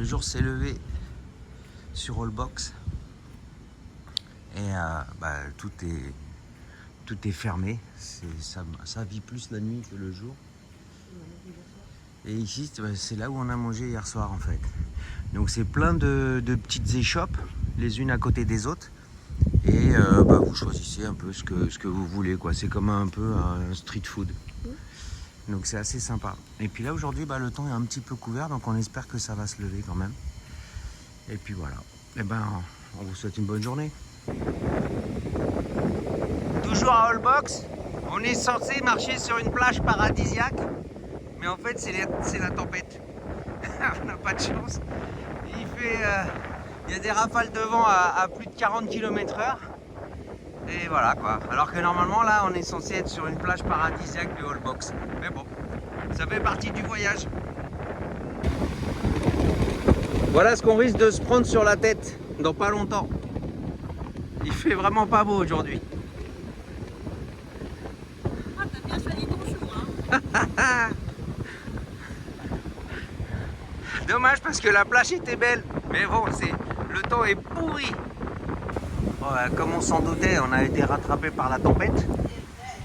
Le jour s'est levé sur Allbox et tout est fermé. Ça vit plus la nuit que le jour. Et ici, c'est là où on a mangé hier soir en fait. Donc c'est plein de petites échoppes, les unes à côté des autres. Et vous choisissez un peu ce que vous voulez, quoi. C'est comme un peu un street food. Donc c'est assez sympa. Et puis là aujourd'hui, le temps est un petit peu couvert, donc on espère que ça va se lever quand même. Et puis voilà. Et on vous souhaite une bonne journée. Toujours à Allbox, on est censé marcher sur une plage paradisiaque. Mais en fait, c'est la tempête. On n'a pas de chance. Il y a des rafales de vent à plus de 40 km/h. Et voilà quoi. Alors que normalement, là, on est censé être sur une plage paradisiaque de Allbox. Mais bon, ça fait partie du voyage. Voilà ce qu'on risque de se prendre sur la tête dans pas longtemps. Il fait vraiment pas beau aujourd'hui. Ah, t'as bien choisi ton jour, hein. Dommage parce que la plage était belle, mais bon, le temps est pourri. Comme on s'en doutait, on a été rattrapé par la tempête.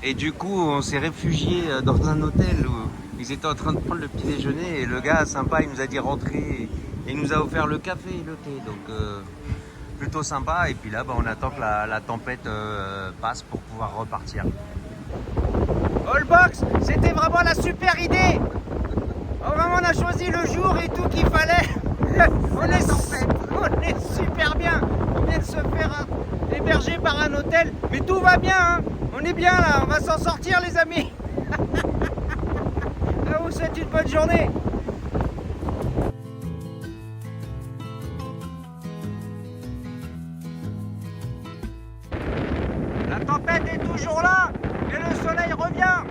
Et du coup, on s'est réfugié dans un hôtel où ils étaient en train de prendre le petit déjeuner. Et le gars sympa, il nous a dit rentrer et il nous a offert le café et le thé. Donc plutôt sympa. Et puis là, on attend que la tempête passe pour pouvoir repartir. Allbox, c'était vraiment la super idée. Vraiment, on a choisi le jour et tout qu'il fallait. On est super bien. On vient de se faire héberger par un hôtel. Mais tout va bien, hein. On est bien là. On va s'en sortir, les amis. Je vous souhaite une bonne journée. La tempête est toujours là. Et le soleil revient.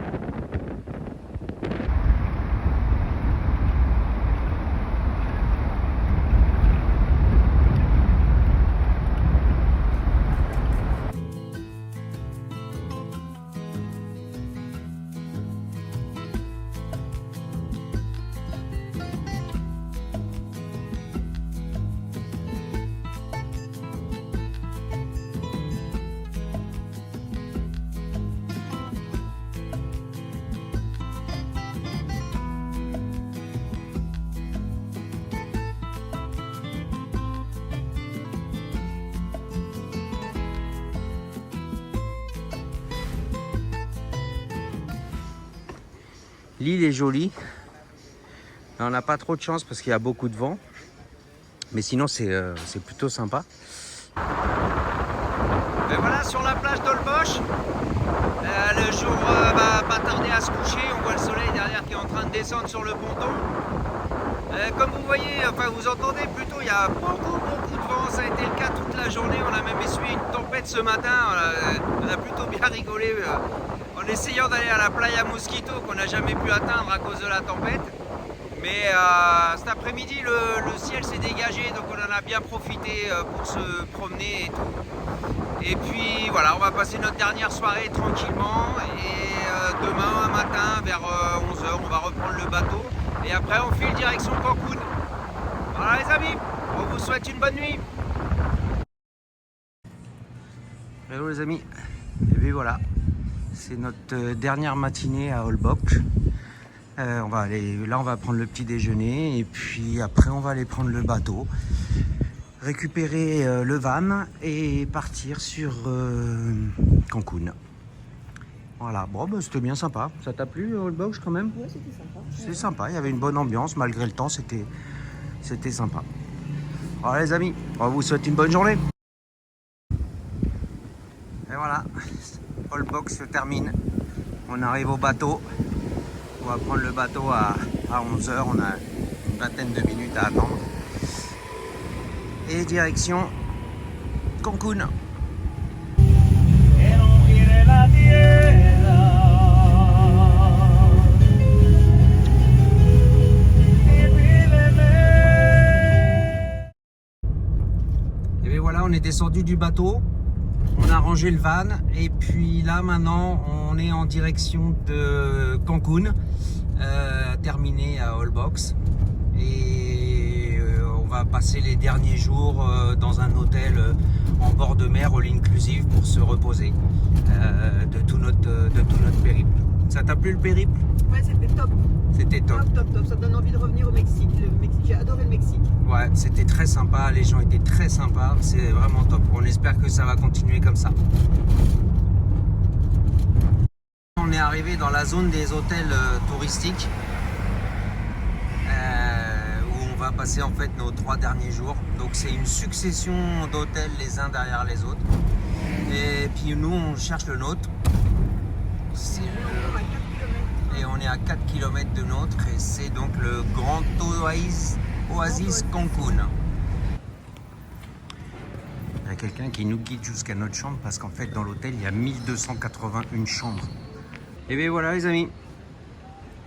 L'île est jolie. On n'a pas trop de chance parce qu'il y a beaucoup de vent. Mais sinon, c'est plutôt sympa. Et voilà, sur la plage d'Allbox. Le jour va pas tarder à se coucher. On voit le soleil derrière qui est en train de descendre sur le ponton. Comme vous voyez, enfin vous entendez plutôt, il y a beaucoup de vent. Ça a été le cas toute la journée. On a même essuyé une tempête ce matin. On a plutôt bien rigolé. En essayant d'aller à la playa Mosquito qu'on n'a jamais pu atteindre à cause de la tempête. Mais cet après-midi, le ciel s'est dégagé, donc on en a bien profité pour se promener et tout. Et puis voilà, on va passer notre dernière soirée tranquillement. Et demain matin, vers 11 h, on va reprendre le bateau. Et après, on file direction Cancun. Voilà les amis, on vous souhaite une bonne nuit. Hello les amis, et bien voilà. C'est notre dernière matinée à Allbox. On va prendre le petit déjeuner et puis après on va aller prendre le bateau, récupérer le van et partir sur Cancun. Voilà, bon c'était bien sympa. Ça t'a plu Allbox quand même? Ouais, c'était sympa. C'est sympa, il y avait une bonne ambiance malgré le temps, c'était sympa. Voilà les amis, on vous souhaite une bonne journée. Et voilà. Allbox se termine. On arrive au bateau. On va prendre le bateau à 11 h. On a une vingtaine de minutes à attendre. Et direction Cancun. Et bien voilà, on est descendu du bateau. On a rangé le van et puis là maintenant on est en direction de Cancun, terminé à Allbox et on va passer les derniers jours dans un hôtel en bord de mer, all inclusive, pour se reposer de tout notre périple. Ça t'a plu le périple? Ouais, c'était top. C'était top. Top. Ça donne envie de revenir au Mexique. J'ai adoré le Mexique. Ouais, c'était très sympa, les gens étaient très sympas, c'est vraiment top. On espère que ça va continuer comme ça. On est arrivé dans la zone des hôtels touristiques où on va passer en fait nos 3 derniers jours. Donc c'est une succession d'hôtels les uns derrière les autres. Et puis nous on cherche le nôtre. Et on est à 4 km de nôtre et c'est donc le Grand Oasis Cancun. Il y a quelqu'un qui nous guide jusqu'à notre chambre parce qu'en fait dans l'hôtel il y a 1281 chambres. Et bien voilà les amis,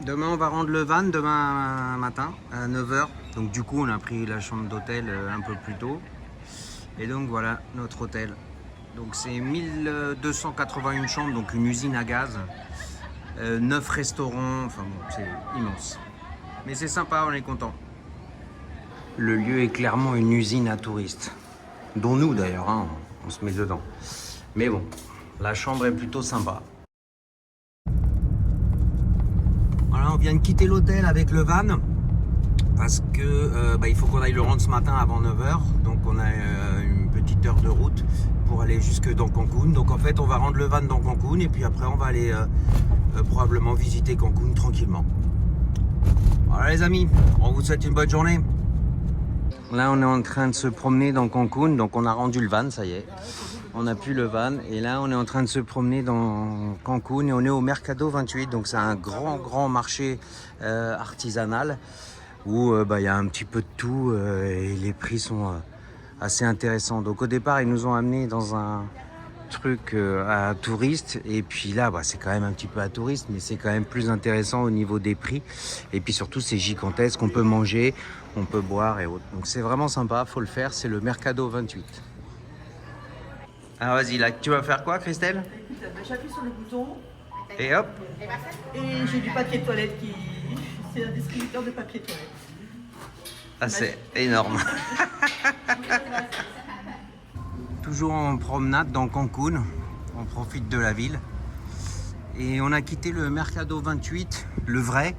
demain on va rendre le van demain matin à 9h. Donc du coup on a pris la chambre d'hôtel un peu plus tôt. Et donc voilà notre hôtel. Donc c'est 1281 chambres, donc une usine à gaz. 9 restaurants, enfin bon, c'est immense. Mais c'est sympa, on est content. Le lieu est clairement une usine à touristes. Dont nous d'ailleurs, hein, on se met dedans. Mais bon, la chambre est plutôt sympa. Voilà, on vient de quitter l'hôtel avec le van. Parce que il faut qu'on aille le rendre ce matin avant 9h. Donc on a une petite heure de route pour aller jusque dans Cancun. Donc en fait on va rendre le van dans Cancun et puis après on va aller probablement visiter Cancun tranquillement. Voilà les amis, on vous souhaite une bonne journée. Là on est en train de se promener dans Cancun, donc on a rendu le van, ça y est. On a plus le van et là on est en train de se promener dans Cancun et on est au Mercado 28, donc c'est un grand marché artisanal où y a un petit peu de tout et les prix sont assez intéressants. Donc au départ ils nous ont amenés dans un truc à touristes et puis là c'est quand même un petit peu à touristes mais c'est quand même plus intéressant au niveau des prix et puis surtout c'est gigantesque, on peut manger, on peut boire et autres, donc c'est vraiment sympa, faut le faire. C'est le Mercado 28. Ah vas-y, là tu vas faire quoi Christelle? Écoute, j'appuie sur le bouton Et hop, et j'ai du papier toilette qui... C'est un distributeur de papier toilette. ah c'est énorme. Toujours en promenade dans Cancun, on profite de la ville. Et on a quitté le Mercado 28, le vrai,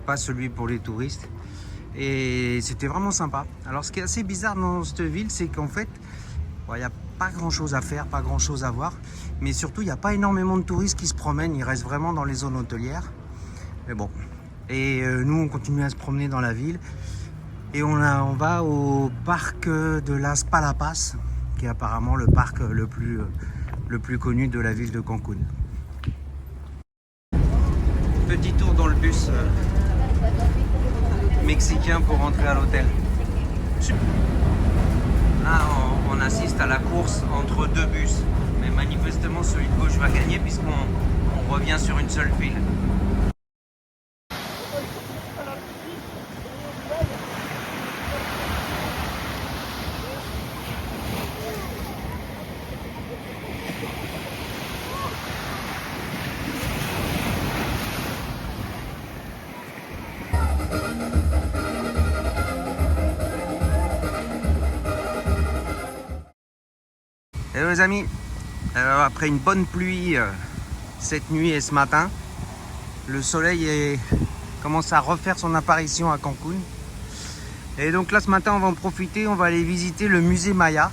pas celui pour les touristes. Et c'était vraiment sympa. Alors ce qui est assez bizarre dans cette ville, c'est qu'en fait, il n'y a pas grand chose à faire, pas grand chose à voir. Mais surtout, il n'y a pas énormément de touristes qui se promènent, ils restent vraiment dans les zones hôtelières. Mais bon, et nous on continue à se promener dans la ville. Et on va au parc de Las Palapas, qui est apparemment le parc le plus connu de la ville de Cancun. Petit tour dans le bus mexicain pour rentrer à l'hôtel. Là, on assiste à la course entre 2 bus. Mais manifestement, celui de gauche va gagner puisqu'on revient sur une seule file. Hello les amis, après une bonne pluie cette nuit et ce matin, le soleil commence à refaire son apparition à Cancun. Et donc là ce matin on va en profiter, on va aller visiter le musée Maya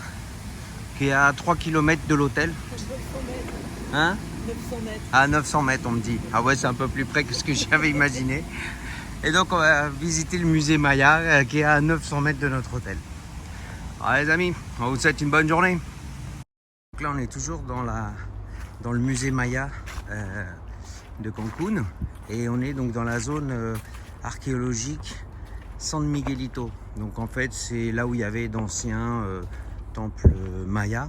qui est à 3 km de l'hôtel. 900 mètres. À 900 mètres on me dit. Ah ouais, c'est un peu plus près que ce que j'avais imaginé. Et donc on va visiter le musée Maya qui est à 900 mètres de notre hôtel. Alors les amis, on vous souhaite une bonne journée. Donc là on est toujours dans le musée Maya de Cancun et on est donc dans la zone archéologique San Miguelito. Donc en fait c'est là où il y avait d'anciens temples mayas.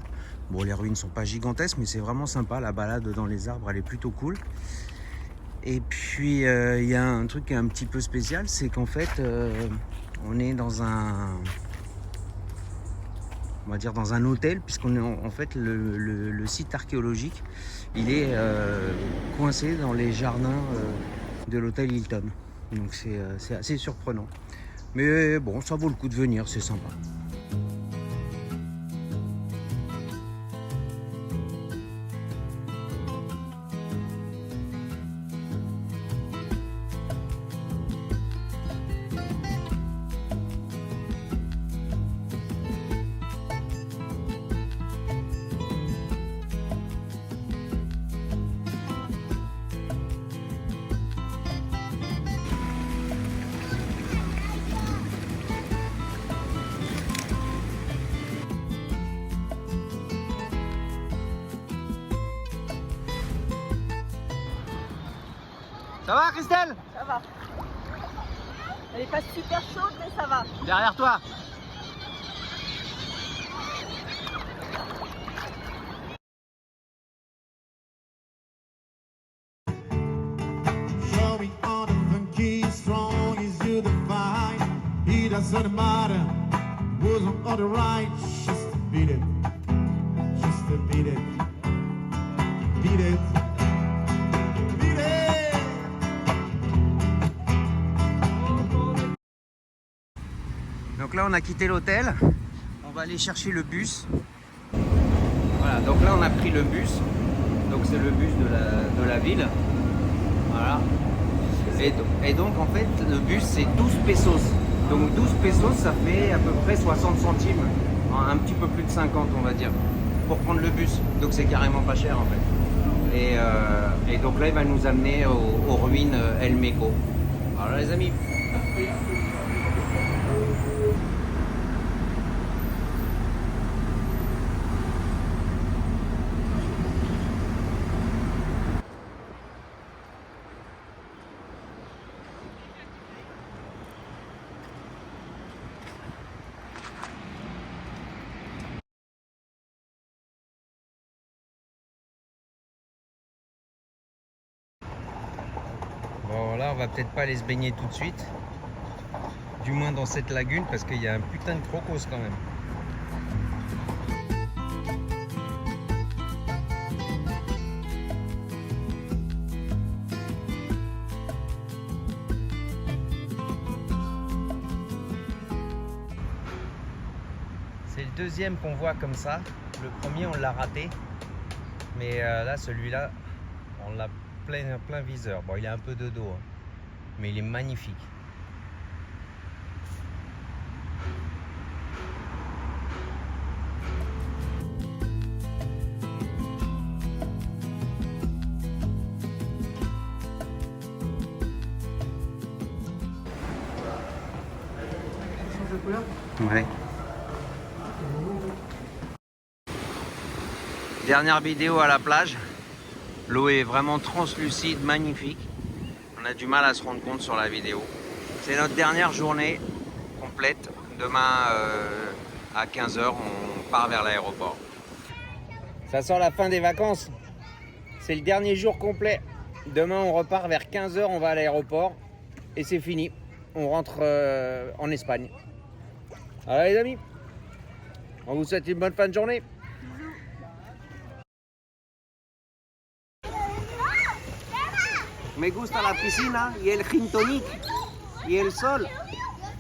Bon, les ruines sont pas gigantesques mais c'est vraiment sympa, la balade dans les arbres elle est plutôt cool. Et puis il y a un truc qui est un petit peu spécial, c'est qu'en fait on est dans on va dire dans un hôtel, puisqu'on est en fait le site archéologique, il est coincé dans les jardins de l'hôtel Hilton. Donc c'est assez surprenant. Mais bon, ça vaut le coup de venir, c'est sympa. Ça va, Christelle? Ça va. Elle est pas super chaude, mais ça va. Derrière toi. Showing on the funky, strong is you the fight. It doesn't matter who's on the right. Just beat it. Just beat it. Beat it. Beat it. Donc là, on a quitté l'hôtel. On va aller chercher le bus. Voilà, donc là, on a pris le bus. Donc c'est le bus de la ville. Voilà. Et donc, en fait, le bus, c'est 12 pesos. Donc 12 pesos, ça fait à peu près 60 centimes. Un petit peu plus de 50, on va dire, pour prendre le bus. Donc c'est carrément pas cher, en fait. Et donc là, il va nous amener aux ruines El Meco. Alors les amis. Bon là on va peut-être pas aller se baigner tout de suite. Du moins dans cette lagune parce qu'il y a un putain de crocos quand même. C'est le deuxième qu'on voit comme ça. Le premier on l'a raté. Mais là celui-là on l'a plein viseur. Bon, il a un peu de dos, hein, mais il est magnifique. Change de couleur. Ouais. Dernière vidéo à la plage. L'eau est vraiment translucide, magnifique. On a du mal à se rendre compte sur la vidéo. C'est notre dernière journée complète. Demain à 15 h, on part vers l'aéroport. Ça sent la fin des vacances. C'est le dernier jour complet. Demain, on repart vers 15 h, on va à l'aéroport. Et c'est fini. On rentre en Espagne. Voilà les amis. On vous souhaite une bonne fin de journée. Me gusta la piscina y el gin tonic y el sol.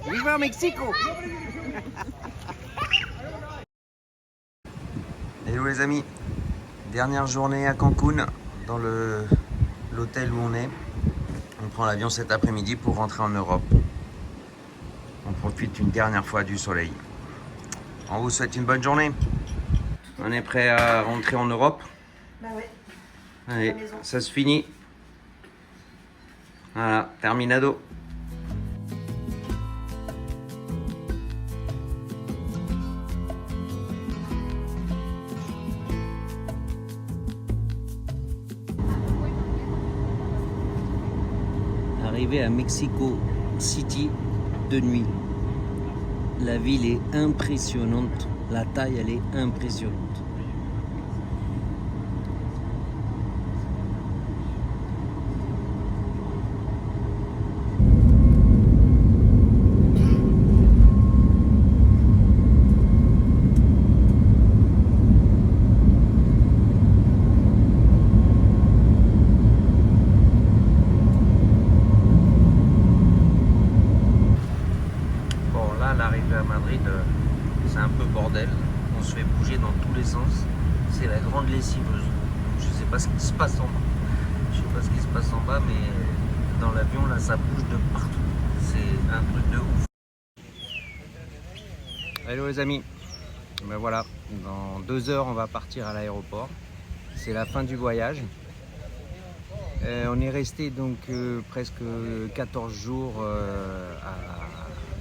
¡Viva Mexico! Hello les amis, dernière journée à Cancun dans l'hôtel où on est. On prend l'avion cet après-midi pour rentrer en Europe. On profite une dernière fois du soleil. On vous souhaite une bonne journée. On est prêt à rentrer en Europe. Bah ouais. Allez, ça se finit. Voilà, terminado. Arrivé à Mexico City de nuit. La ville est impressionnante. La taille, elle est impressionnante. l'essence. C'est la grande lessiveuse. Je sais pas ce qui se passe en bas. Je sais pas ce qui se passe en bas, mais dans l'avion là, ça bouge de partout. C'est un truc de ouf. Hello les amis. Ben voilà, dans 2 heures on va partir à l'aéroport. C'est la fin du voyage. On est resté donc presque 14 jours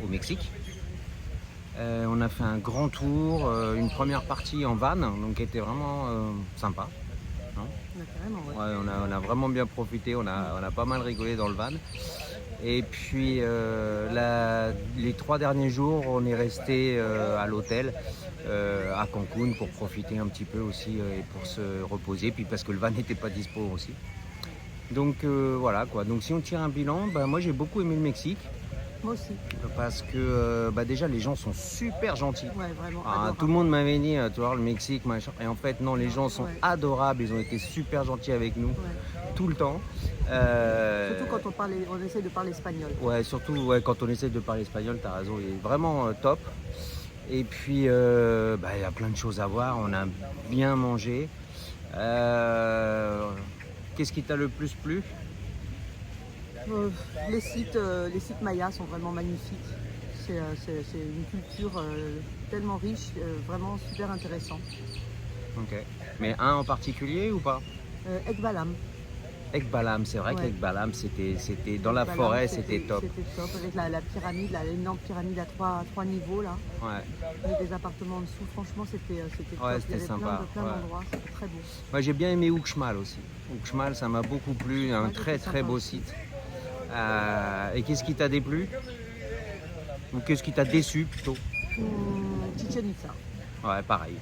au Mexique. On a fait un grand tour, une première partie en van, donc qui était vraiment sympa. Hein, ouais, on a vraiment bien profité, on a pas mal rigolé dans le van. Et puis les 3 derniers jours, on est resté à l'hôtel à Cancun pour profiter un petit peu aussi et pour se reposer, puis parce que le van n'était pas dispo aussi. Donc voilà quoi. Donc si on tire un bilan, moi j'ai beaucoup aimé le Mexique. Moi aussi. Parce que déjà les gens sont super gentils. Ouais, vraiment. Tout le monde m'avait dit, tu vois, le Mexique, machin. Et en fait non, les gens sont adorables, ils ont été super gentils avec nous tout le temps. Surtout quand on essaie de parler espagnol. Ouais, surtout quand on essaie de parler espagnol, t'as raison, il est vraiment top. Et puis il y a plein de choses à voir, on a bien mangé. Qu'est-ce qui t'a le plus plu? Les sites mayas sont vraiment magnifiques. C'est une culture tellement riche, vraiment super intéressant. Ok. Mais un en particulier ou pas? Ekbalam. Ekbalam, c'est vrai qu'Ekbalam c'était dans la forêt, c'était top. C'était top avec la pyramide, l'énorme pyramide à trois niveaux là. Ouais. Avec des appartements en dessous, franchement c'était top. C'était sympa. Plein d'endroits, c'était très beau. Moi j'ai bien aimé Uxmal aussi. Uxmal, ça m'a beaucoup plu, un très beau site. Et qu'est-ce qui t'a déplu? Ou qu'est-ce qui t'a déçu plutôt? Chichen Itza. Ouais, pareil.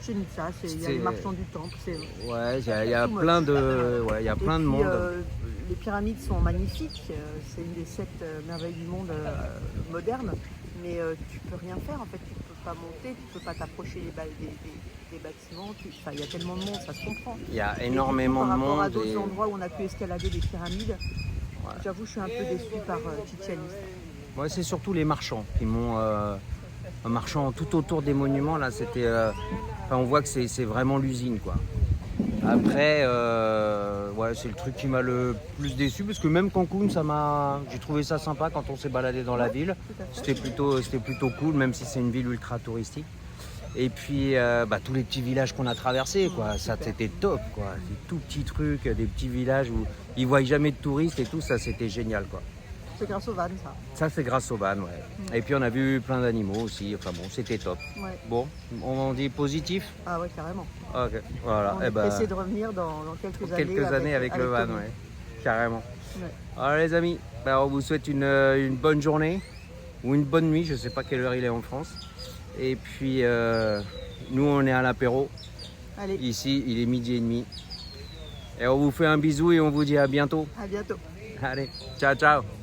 Chichen Itza, il y a les marchands du temple. Ouais, il y a plein de monde. Les pyramides sont magnifiques. C'est une des 7 merveilles du monde moderne. Mais tu peux rien faire en fait. Tu peux pas monter, tu peux pas t'approcher des bâtiments. Il y a tellement de monde, ça se comprend. Il y a énormément de monde. Par rapport à d'autres endroits où on a pu escalader des pyramides, j'avoue, je suis un peu déçue par Chichen Itza. Ouais, c'est surtout les marchands qui m'ont. Marchant tout autour des monuments, là, c'était. On voit que c'est vraiment l'usine, quoi. Après, c'est le truc qui m'a le plus déçu, parce que même Cancun, j'ai trouvé ça sympa quand on s'est baladé dans la ville. C'était plutôt cool, même si c'est une ville ultra touristique. Et puis tous les petits villages qu'on a traversés, quoi, ça c'était top, quoi. Des tout petits trucs, des petits villages où ils ne voient jamais de touristes et tout, ça c'était génial, quoi. C'est grâce au van, ça. Ça c'est grâce au van, ouais. Et puis on a vu plein d'animaux aussi, enfin bon, c'était top. Ouais. Bon, on dit positif? Ah ouais, carrément. Ok, voilà. On est pressé de revenir dans quelques années avec le van, Tommy. ouais. Carrément. Ouais. Alors les amis, on vous souhaite une bonne journée ou une bonne nuit, je sais pas quelle heure il est en France. Et puis nous on est à l'apéro. Allez. Ici il est 12h30. Et on vous fait un bisou et on vous dit à bientôt. À bientôt. Allez, ciao ciao.